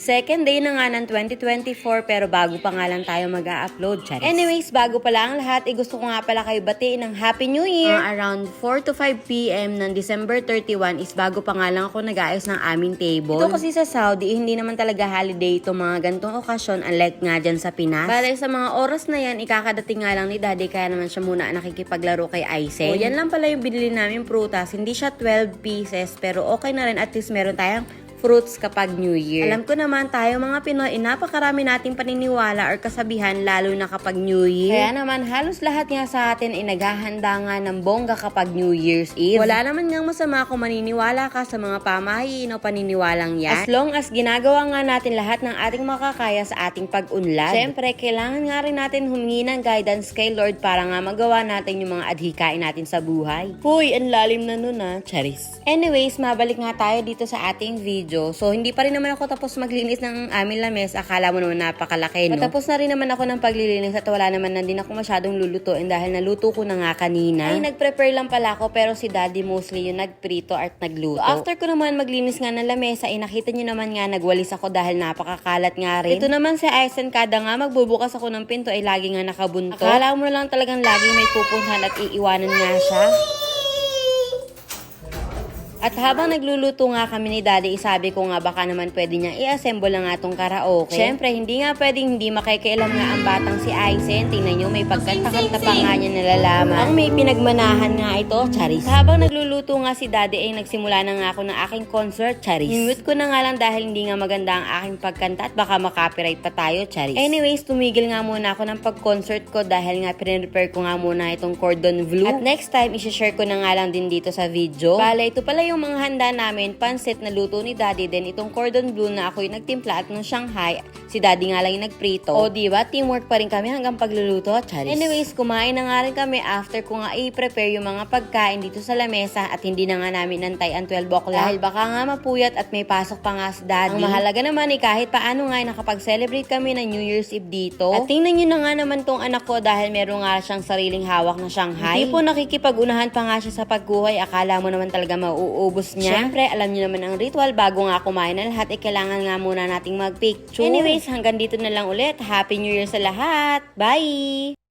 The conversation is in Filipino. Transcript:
Second day na nga ng 2024 pero bago pa nga lang tayo mag-a-upload, charis. Anyways, bago pala ang lahat, gusto ko nga pala kayo batiin ng Happy New Year. Around 4 to 5 p.m. ng December 31 is bago pa nga lang ako nag-aayos ng aming table. Ito kasi sa Saudi, hindi naman talaga holiday itong mga gantong okasyon unlike nga dyan sa Pinas. Bale, sa mga oras na yan, ikakadating nga lang ni Daddy kaya naman siya muna nakikipaglaro kay Aisen. O, yan lang pala yung binili namin prutas. Hindi siya 12 pieces pero okay na rin at least meron tayong fruits kapag New Year. Alam ko naman tayo mga Pinoy, napakarami nating paniniwala or kasabihan lalo na kapag New Year. Kaya naman halos lahat nga sa atin ay naghahanda nga ng bongga kapag New Year's Eve. Wala naman ngang masama kung maniniwala ka sa mga pamahiin o paniniwalang yan. As long as ginagawa nga natin lahat ng ating makakaya sa ating pag-unlad. Siyempre, kailangan nga rin natin humingi ng guidance kay Lord para nga magawa natin yung mga adhikain natin sa buhay. Huy, ang lalim na nun charis. Anyways, mabalik nga tayo dito sa ating video. So, hindi pa rin naman ako tapos maglinis ng aming lamesa. Akala mo naman napakalaki, no? Tapos na rin naman ako ng paglilinis at wala naman na din ako masyadong lulutuin dahil naluto ko na nga kanina. Ay, nag-prepare lang pala ako pero si Daddy mostly yung nagprito at nagluto. So, after ko naman maglinis nga ng lamesa, nakita nyo naman nga nagwalis ako dahil napakakalat nga rin. Ito naman si Aisen, kada nga magbubukas ako ng pinto ay lagi nga nakabunto. Akala mo lang talagang lagi may pupuntahan at iiwanan nga siya. At habang nagluluto nga kami ni Daddy, sabi ko nga baka naman pwede niya i-assemble na nga tong karaoke. Siyempre, hindi nga pwedeng hindi makikialam nga ang batang si Aisen. Tingnan nyo, may pagkanta-kanta pa nga niya nalalaman. Ang may pinagmanahan nga ito, charis. Habang nagluluto nga si Daddy ay nagsimula na nga ako ng aking concert, charis. Nimute ko na nga lang dahil hindi nga maganda ang aking pagkanta at baka makopyright pa tayo, charis. Anyways, tumigil nga muna ako ng pag-concert ko dahil nga pinrepare ko nga muna itong cordon bleu. At next time, isi-share ko na nga lang din dito sa video. Bale, ito pala yung mga handa namin, pansit na luto ni Daddy, then itong cordon bleu na ako yung nagtimpla at ng Shanghai, si Daddy nga lang yung nagprito. O diba, teamwork pa rin kami hanggang pagluluto, charis. Anyways, kumain na nga rin kami after ko nga i-prepare yung mga pagkain dito sa lamesa at hindi na nga namin nantay ang 12 o'clock dahil baka nga mapuyat at may pasok pa nga si Daddy. Ang mahalaga naman kahit paano nga nakapag-celebrate kami ng New Year's Eve dito. At tingnan nyo na nga naman tong anak ko dahil meron nga siyang sariling hawak na Shanghai. Hindi po nakikipag-unahan pa nga siya sa pagkuhay, akala mo naman talaga mauubos niya. Siyempre, alam niyo naman ang ritual bago nga kumain na lahat, kailangan nga muna nating mag-picture. Anyways, hanggang dito na lang ulit. Happy New Year sa lahat! Bye!